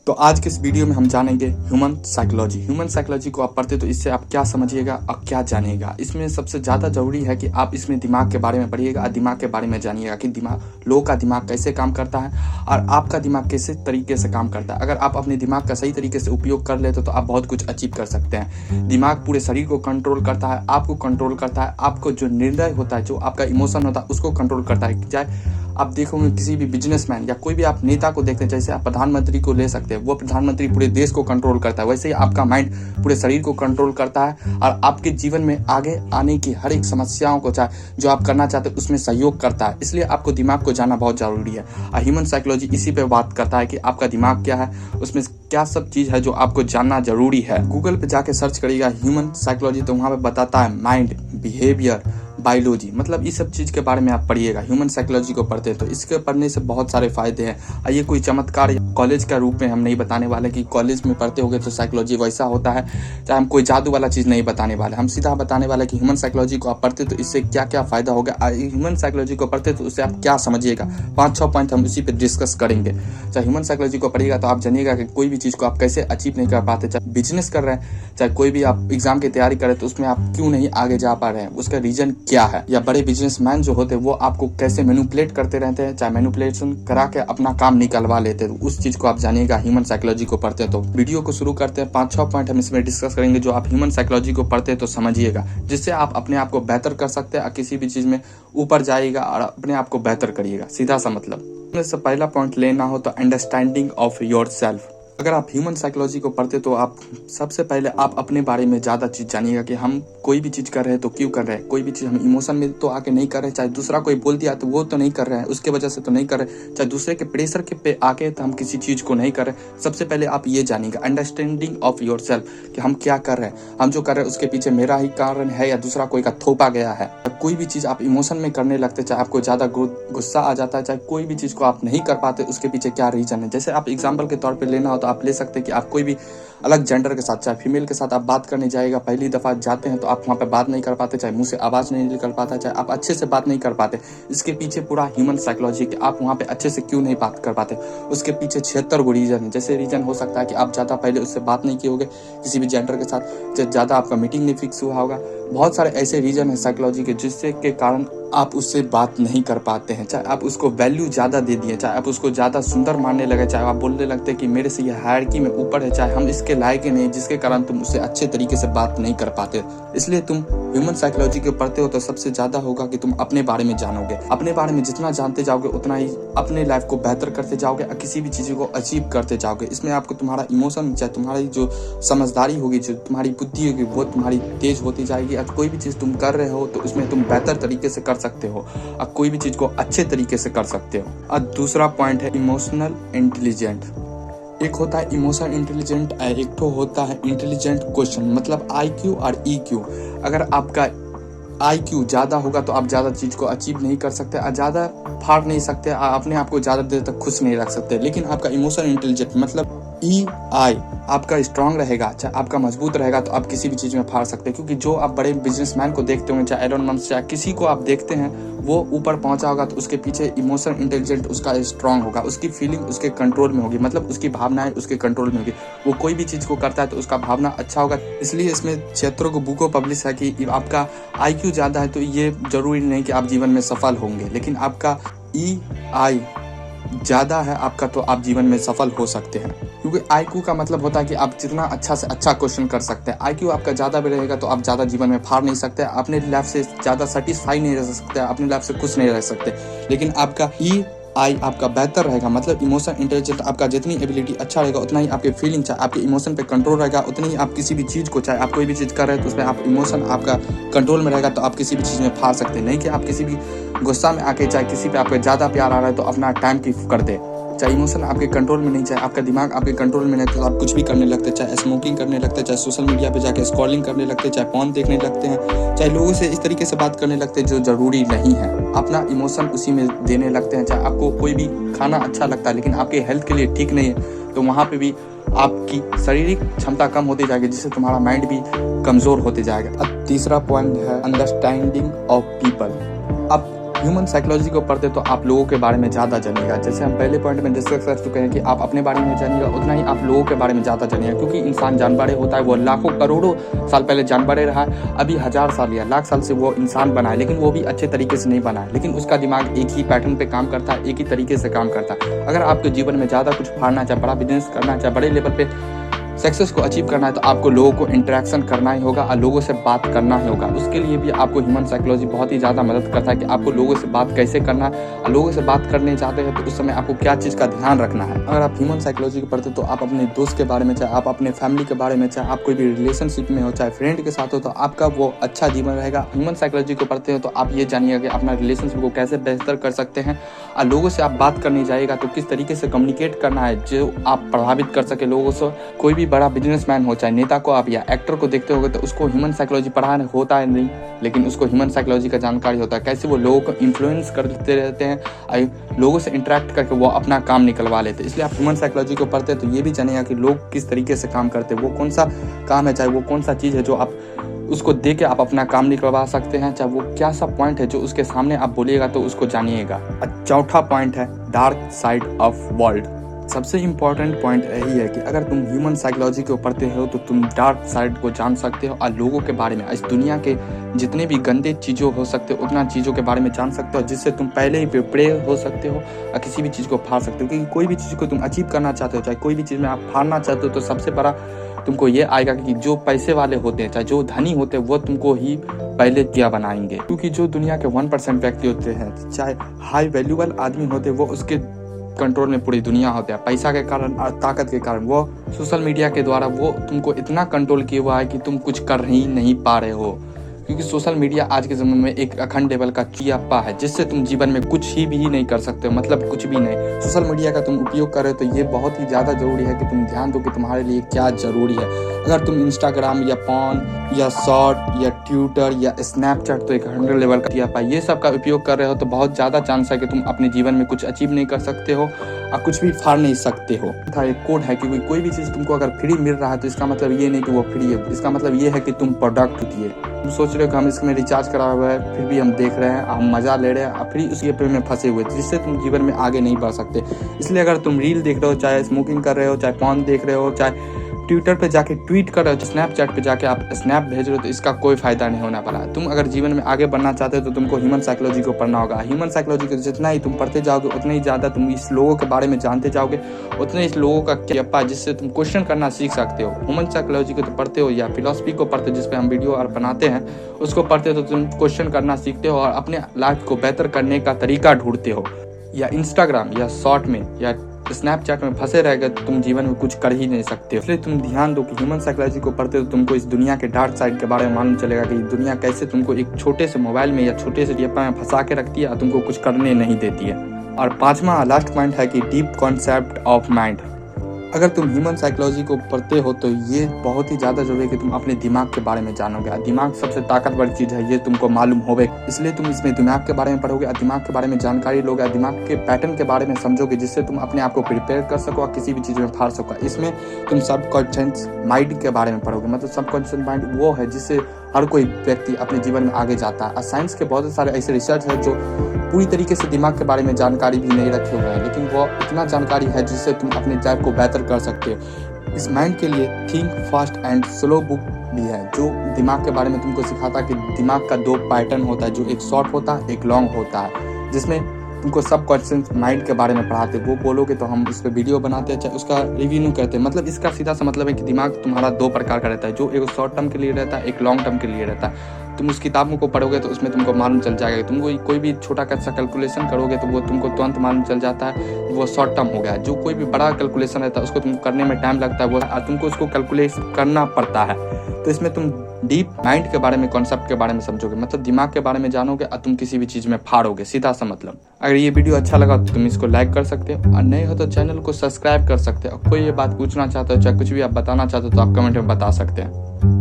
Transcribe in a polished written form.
तो आज के इस वीडियो में हम जानेंगे ह्यूमन साइकोलॉजी। ह्यूमन साइकोलॉजी को आप पढ़ते तो इससे आप क्या समझिएगा और क्या जानिएगा। इसमें सबसे ज़्यादा ज़रूरी है कि आप इसमें दिमाग के बारे में पढ़िएगा और दिमाग के बारे में जानिएगा कि लोगों का दिमाग कैसे काम करता है और आपका दिमाग कैसे तरीके से काम करता है। अगर आप अपने दिमाग का सही तरीके से उपयोग कर लेते तो आप बहुत कुछ अचीव कर सकते हैं। दिमाग पूरे शरीर को कंट्रोल करता है, आपको कंट्रोल करता है, आपको जो निर्णय होता है, जो आपका इमोशन होता है उसको कंट्रोल करता है। चाहे आप देखोगे किसी भी बिजनेसमैन या कोई भी आप नेता को देखते हैं, जैसे आप प्रधानमंत्री को ले सकते हैं, वो प्रधानमंत्री पूरे देश को कंट्रोल करता है, वैसे ही आपका माइंड पूरे शरीर को कंट्रोल करता है और आपके जीवन में आगे आने की हर एक समस्याओं को चाहे जो आप करना चाहते हैं उसमें सहयोग करता है। इसलिए आपको दिमाग को जानना बहुत जरूरी है और ह्यूमन साइकोलॉजी इसी पे बात करता है कि आपका दिमाग क्या है, उसमें क्या सब चीज़ है जो आपको जानना जरूरी है। गूगल पे जाके सर्च करिएगा ह्यूमन साइकोलॉजी, तो वहाँ पे बताता है माइंड, बिहेवियर, बायोलॉजी, मतलब इस सब चीज़ के बारे में आप पढ़िएगा। ह्यूमन साइकोलॉजी को पढ़ते हैं तो इसके पढ़ने से बहुत सारे फायदे हैं। ये कोई चमत्कार कॉलेज का रूप में हम नहीं बताने वाले कि कॉलेज में पढ़ते होगे तो साइकोलॉजी वैसा होता है, चाहे हम कोई जादू वाला चीज़ नहीं बताने वाले। हम सीधा बताने वाले कि ह्यूमन साइकोलॉजी को आप पढ़ते तो इससे क्या क्या फ़ायदा होगा। ह्यूमन साइकोलॉजी को पढ़ते तो उससे आप क्या समझिएगा, 5-6 पॉइंट हम उसी पर डिस्कस करेंगे। चाहे ह्यूमन साइकोलॉजी को पढ़िएगा तो आप जानिएगा कि कोई भी चीज़ को आप कैसे अचीव नहीं कर पाते, चाहे बिजनेस कर रहे हैं, चाहे कोई भी आप एग्जाम की तैयारी करें तो उसमें आप क्यों नहीं आगे जा पा रहे हैं, उसका रीजन क्या है। या बड़े बिजनेसमैन जो होते हैं वो आपको कैसे मैनिपुलेट करते रहते हैं, चाहे मैनिपुलेशन करा के अपना काम निकलवा लेते हैं, तो उस चीज को आप जानिएगा ह्यूमन साइकोलॉजी को पढ़ते हैं। तो वीडियो को शुरू करते हैं। 5-6 पॉइंट हम इसमें डिस्कस करेंगे जो आप ह्यूमन साइकोलॉजी को पढ़ते हैं तो समझिएगा, जिससे आप अपने आप को बेहतर कर सकते हैं और किसी भी चीज में ऊपर जाइएगा और अपने आप को बेहतर करिएगा। सीधा सा मतलब इसमें पहला पॉइंट लेना हो तो अंडरस्टैंडिंग ऑफ योर सेल्फ। अगर आप ह्यूमन साइकोलॉजी को पढ़ते तो आप सबसे पहले आप अपने बारे में ज़्यादा चीज़ जानिएगा कि हम कोई भी चीज़ कर रहे हैं तो क्यों कर रहे हैं। कोई भी चीज़ हम इमोशन में तो आके नहीं कर रहे, चाहे दूसरा कोई बोल दिया तो वो तो नहीं कर रहे हैं, उसके वजह से तो नहीं कर रहे, चाहे दूसरे के प्रेशर के पे आके तो हम किसी चीज़ को नहीं कर रहे। सबसे पहले आप ये जानिएगा अंडरस्टैंडिंग ऑफ योर सेल्फ कि हम क्या कर रहे हैं, हम जो कर रहे हैं उसके पीछे मेरा ही कारण है या दूसरा कोई का थोपा गया है। कोई भी चीज़ आप इमोशन में करने लगते, चाहे आपको ज़्यादा गुस्सा आ जाता है, चाहे कोई भी चीज़ को आप नहीं कर पाते, उसके पीछे क्या रीजन है। जैसे आप एग्जाम्पल के तौर पर लेना हो तो आप ले सकते हैं कि आप कोई भी अलग जेंडर के साथ, चाहे फीमेल के साथ आप बात करने जाएगा, पहली दफ़ा जाते हैं तो आप वहाँ पे बात नहीं कर पाते, चाहे मुंह से आवाज़ नहीं निकल पाता, चाहे आप अच्छे से बात नहीं कर पाते। इसके पीछे पूरा ह्यूमन साइकोलॉजी कि आप वहाँ पे अच्छे से क्यों नहीं बात कर पाते, उसके पीछे 76 गो रीजन है। जैसे रीजन हो सकता है कि आप ज़्यादा पहले उससे बात नहीं किए होगे किसी भी जेंडर के साथ, ज़्यादा आपका मीटिंग नहीं फिक्स हुआ होगा। बहुत सारे ऐसे रीजन है साइकोलॉजी के जिससे के कारण आप उससे बात नहीं कर पाते हैं। चाहे आप उसको वैल्यू ज़्यादा दे दिए, चाहे आप उसको ज़्यादा सुंदर मानने लगे, चाहे आप बोलने लगते कि मेरे से ये हायरार्की में ऊपर है, चाहे हम इसके लायक ही नहीं, जिसके कारण तुम उससे अच्छे तरीके से बात नहीं कर पाते। इसलिए तुम ह्यूमन साइकोलॉजी को पढ़ते हो तो सबसे ज़्यादा होगा कि तुम अपने बारे में जानोगे। अपने बारे में जितना जानते जाओगे उतना ही अपने लाइफ को बेहतर करते जाओगे और किसी भी चीज़ को अचीव करते जाओगे। इसमें आपको तुम्हारा इमोशन, चाहे तुम्हारी जो समझदारी होगी, जो तुम्हारी बुद्धि होगी, वो तुम्हारी तेज होती जाएगी। और कोई भी चीज़ तुम कर रहे हो तो उसमें तुम बेहतर तरीके से कर सकते हो और कोई भी चीज़ को अच्छे तरीके से कर सकते हो। और दूसरा पॉइंट है इमोशनल इंटेलिजेंट। एक होता है इमोशन इंटेलिजेंट, एक तो होता है इंटेलिजेंट क्वेश्चन, मतलब IQ और EQ। अगर आपका IQ ज़्यादा होगा तो आप ज़्यादा चीज़ को अचीव नहीं कर सकते और ज़्यादा फाड़ नहीं सकते, अपने आप को ज़्यादा देर तक खुश नहीं रख सकते। लेकिन आपका इमोशन इंटेलिजेंट मतलब EI आपका स्ट्रांग रहेगा, चाहे आपका मजबूत रहेगा तो आप किसी भी चीज़ में फाड़ सकते हैं। क्योंकि जो आप बड़े बिजनेसमैन को देखते होंगे, चाहे एलोन मस्क, चाहे किसी को आप देखते हैं वो ऊपर पहुंचा होगा तो उसके पीछे इमोशन इंटेलिजेंट उसका स्ट्रांग होगा, उसकी फीलिंग उसके कंट्रोल में होगी, मतलब उसकी भावनाएं उसके कंट्रोल में होगी। वो कोई भी चीज़ को करता है तो उसका भावना अच्छा होगा। इसलिए इसमें 76 को बुकों पब्लिश है कि आपका IQ ज़्यादा है तो ये जरूरी नहीं कि आप जीवन में सफल होंगे, लेकिन आपका EI ज़्यादा है आपका तो आप जीवन में सफल हो सकते हैं। क्योंकि IQ का मतलब होता है कि आप जितना अच्छा से अच्छा क्वेश्चन कर सकते हैं। IQ आपका ज़्यादा भी रहेगा तो आप ज़्यादा जीवन में फाड़ नहीं सकते, अपने लाइफ से ज़्यादा सेटिस्फाई नहीं रह सकते, अपनी लाइफ से खुश नहीं रह सकते। लेकिन आपका EI आपका बेहतर रहेगा, मतलब इमोशन इंटेलिजेंट, आपका जितनी एबिलिटी अच्छा रहेगा उतना ही आपके फीलिंग, चाहे आपके इमोशन पे कंट्रोल रहेगा, उतनी ही आप किसी भी चीज़ को, चाहे आप कोई भी चीज़ कर रहे हैं तो उसमें आप इमोशन आपका कंट्रोल में रहेगा तो आप किसी भी चीज़ में फाड़ सकते हैं। नहीं कि आप किसी भी गुस्सा में आके, चाहे किसी पे आपका ज़्यादा प्यार आ रहा है तो अपना टाइम की कर दे, चाहे इमोशन आपके कंट्रोल में नहीं, चाहे आपका दिमाग आपके कंट्रोल में नहीं तो आप कुछ भी करने लगते, चाहे स्मोकिंग करने लगते, चाहे सोशल मीडिया पे जाके स्क्रॉलिंग करने लगते, चाहे पॉर्न देखने लगते हैं, चाहे लोगों से इस तरीके से बात करने लगते हैं जो ज़रूरी नहीं है, अपना इमोशन उसी में देने लगते हैं। चाहे आपको कोई भी खाना अच्छा लगता है लेकिन आपके हेल्थ के लिए ठीक नहीं है तो वहाँ पर भी आपकी शारीरिक क्षमता कम होती जाएगी, जिससे तुम्हारा माइंड भी कमज़ोर होते जाएगा। अब तीसरा पॉइंट है अंडरस्टैंडिंग ऑफ पीपल। अब ह्यूमन साइकोलॉजी को पढ़ते तो आप लोगों के बारे में ज़्यादा जानिएगा। जैसे हम पहले पॉइंट में डिस्कस कर चुके हैं कि आप अपने बारे में जानिएगा, उतना ही आप लोगों के बारे में ज़्यादा जानिएगा। क्योंकि इंसान जानवरे होता है, वो लाखों करोड़ों साल पहले जानवरे रहा है, अभी 1000 साल या लाख साल से वो इंसान बना है, लेकिन वो भी अच्छे तरीके से नहीं बना है। लेकिन उसका दिमाग एक ही पैटर्न पे काम करता है, एक ही तरीके से काम करता है। अगर आपके जीवन में ज़्यादा कुछ फाड़ना चाहे, बड़ा बिजनेस करना चाहे, बड़े लेवल पे सक्सेस को अचीव करना है, तो आपको लोगों को इंटरेक्शन करना ही होगा और लोगों से बात करना ही होगा। उसके लिए भी आपको ह्यूमन साइकोलॉजी बहुत ही ज़्यादा मदद करता है कि आपको लोगों से बात कैसे करना है, और लोगों से बात करने जाते हैं तो उस समय आपको क्या चीज़ का ध्यान रखना है। अगर आप ह्यूमन साइकोलॉजी को पढ़ते तो आप अपने दोस्त के बारे में, चाहे आप अपने फैमिली के बारे में, चाहे आप कोई भी रिलेशनशिप में हो, चाहे फ्रेंड के साथ हो, तो आपका वो अच्छा जीवन रहेगा। ह्यूमन साइकोलॉजी को पढ़ते हो तो आप ये जानिएगा कि अपना रिलेशनशिप को कैसे बेहतर कर सकते हैं, और लोगों से आप बात करने जाइएगा तो किस तरीके से कम्युनिकेट करना है जो आप प्रभावित कर सके लोगों से। कोई भी बड़ा बिजनेसमैन हो, चाहे नेता को आप या एक्टर को देखते होगे, तो उसको ह्यूमन साइकोलॉजी पढ़ाना होता है नहीं, लेकिन उसको ह्यूमन साइकोलॉजी का जानकारी होता है, कैसे वो लोगों को इन्फ्लुएंस करते रहते हैं, लोगों से इंटरेक्ट करके वो अपना काम निकलवा लेते हैं। इसलिए आप ह्यूमन साइकोलॉजी को पढ़ते हैं तो ये भी जानिएगा कि लोग किस तरीके से काम करते हैं, वो कौन सा काम है, चाहे वो कौन सा चीज़ है जो आप उसको दे के आप अपना काम निकलवा सकते हैं, चाहे वो क्या सा पॉइंट है जो उसके सामने आप बोलिएगा तो उसको जानिएगा। चौथा पॉइंट है डार्क साइड ऑफ वर्ल्ड। सबसे इम्पॉर्टेंट पॉइंट यही है कि अगर तुम ह्यूमन साइकोलॉजी को पढ़ते हो तो तुम डार्क साइड को जान सकते हो और लोगों के बारे में, इस दुनिया के जितने भी गंदे चीज़ों हो सकते हो उतना चीज़ों के बारे में जान सकते हो, जिससे तुम पहले ही प्रिपेयर हो सकते हो और किसी भी चीज़ को फाड़ सकते हो। क्योंकि कोई भी चीज़ को तुम अचीव करना चाहते हो, चाहे कोई भी चीज़ में आप फाड़ना चाहते हो, तो सबसे बड़ा तुमको ये आएगा कि जो पैसे वाले होते हैं, चाहे जो धनी होते हैं, वो तुमको ही पहले क्या बनाएंगे। क्योंकि जो दुनिया के 1% व्यक्ति होते हैं, चाहे हाई वैल्यूबल आदमी होते हैं, वो उसके कंट्रोल में पूरी दुनिया होता है। पैसा के कारण और ताकत के कारण वो सोशल मीडिया के द्वारा वो तुमको इतना कंट्रोल किया हुआ है कि तुम कुछ कर ही नहीं पा रहे हो। क्योंकि सोशल मीडिया आज के ज़माने में एक अखंड लेवल का चियाप्पा है, जिससे तुम जीवन में कुछ ही भी नहीं कर सकते हो, मतलब कुछ भी नहीं। सोशल मीडिया का तुम उपयोग कर रहे हो तो ये बहुत ही ज़्यादा ज़रूरी है कि तुम ध्यान दो कि तुम्हारे लिए क्या ज़रूरी है। अगर तुम इंस्टाग्राम या पॉन या शॉर्ट या ट्विटर या स्नैपचैट, तो एक अखंड लेवल का चियाप्पा, ये सब का उपयोग कर रहे हो तो बहुत ज़्यादा चांस है कि तुम अपने जीवन में कुछ अचीव नहीं कर सकते हो और कुछ भी फाड़ नहीं सकते हो। था एक कोड है, क्योंकि कोई भी चीज़ तुमको अगर फ्री मिल रहा है तो इसका मतलब ये नहीं कि वो फ्री है, इसका मतलब ये है कि तुम प्रोडक्ट दिए। तुम सोच रहे हो कि हम इसमें रिचार्ज करा हुआ है, फिर भी हम देख रहे हैं, हम मजा ले रहे हैं, और फिर उसी पे में फंसे हुए, जिससे तुम जीवन में आगे नहीं बढ़ सकते। इसलिए अगर तुम रील देख रहे हो, चाहे स्मोकिंग कर रहे हो, चाहे पॉर्न देख रहे हो, चाहे ट्विटर पे जाके ट्वीट कर रहे हो, स्नैपचैट पे जाके आप स्नैप भेज रहे हो, तो इसका कोई फायदा नहीं होने वाला है। तुम अगर जीवन में आगे बढ़ना चाहते हो तो तुमको ह्यूमन साइकोलॉजी को पढ़ना होगा। ह्यूमन साइकोलॉजी को जितना ही तुम पढ़ते जाओगे उतना ही ज़्यादा तुम इस लोगों के बारे में जानते जाओगे, उतने इस लोगों का क्या, जिससे तुम क्वेश्चन करना सीख सकते हो। ह्यूमन साइकोलॉजी को तो पढ़ते हो या फिलॉसफी को पढ़ते हो, जिसपे हम वीडियो और बनाते हैं, उसको पढ़ते हो तो तुम क्वेश्चन करना सीखते हो और अपने लाइफ को बेहतर करने का तरीका ढूंढते हो। या इंस्टाग्राम या शॉर्ट में या स्नैपचैट में फंसे रह गए तो तुम जीवन में कुछ कर ही नहीं सकते। इसलिए तुम ध्यान दो कि ह्यूमन साइकोलॉजी को पढ़ते हो तुमको इस दुनिया के डार्क साइड के बारे में मालूम चलेगा कि दुनिया कैसे तुमको एक छोटे से मोबाइल में या छोटे से डिब्बा में फंसा के रखती है और तुमको कुछ करने नहीं देती है। और पांचवा लास्ट पॉइंट है कि डीप कॉन्सेप्ट ऑफ माइंड। अगर तुम ह्यूमन साइकोलॉजी को पढ़ते हो तो ये बहुत ही ज़्यादा जरूरी है कि तुम अपने दिमाग के बारे में जानोगे। दिमाग सबसे ताकतवर चीज़ है, ये तुमको मालूम होवे, इसलिए तुम इसमें दिमाग के बारे में पढ़ोगे, दिमाग के बारे में जानकारी लोगे, दिमाग के पैटर्न के बारे में समझोगे, जिससे तुम अपने आप को प्रिपेयर कर सको और किसी भी चीज़ में फाड़ सको। इसमें तुम सबकॉन्शियस माइंड के बारे में पढ़ोगे, मतलब सबकॉन्शियस माइंड वो है जिससे हर कोई व्यक्ति अपने जीवन में आगे जाता है। और साइंस के बहुत सारे ऐसे रिसर्च है जो पूरी तरीके से दिमाग के बारे में जानकारी भी नहीं रखे हुए हैं, लेकिन वो इतना जानकारी है जिससे तुम अपने लाइफ को बेहतर कर सकते हो। इस माइंड के लिए think fast and slow book भी है, जो दिमाग के बारे में तुमको सिखाता है कि दिमाग का 2 पैटर्न होता है, जो एक शॉर्ट होता है, एक लॉन्ग होता है, जिसमें तुमको सबकॉन्शियस माइंड के बारे में पढ़ाते। वो बोलोगे तो हम उस पर वीडियो बनाते हैं, चाहे उसका रिव्यू करते हैं। मतलब इसका सीधा सा मतलब है कि दिमाग तुम्हारा 2 प्रकार का रहता है, जो एक शॉर्ट टर्म के लिए रहता है, एक लॉन्ग टर्म के लिए रहता है। तुम उस किताबों को पढ़ोगे तो उसमें तुमको मालूम चल जाएगा। तुम कोई भी छोटा सा कैलकुलेशन करोगे तो वो तुमको तुरंत मालूम चल जाता है, वो शॉर्ट टर्म हो गया। जो कोई भी बड़ा कैलकुलेशन रहता है उसको तुम करने में टाइम लगता है, वो तुमको उसको कैलकुलेट करना पड़ता है। तो इसमें तुम डीप माइंड के बारे में, कॉन्सेप्ट के बारे में समझोगे, मतलब दिमाग के बारे में जानोगे और तुम किसी भी चीज़ में फाड़ोगे, सीधा सा मतलब। अगर ये वीडियो अच्छा लगा तो तुम इसको लाइक कर सकते हो, और नए हो तो चैनल को सब्सक्राइब कर सकते हो। कोई ये बात पूछना चाहते हो, चाहे कुछ भी आप बताना चाहते हो तो आप कमेंट में बता सकते हैं।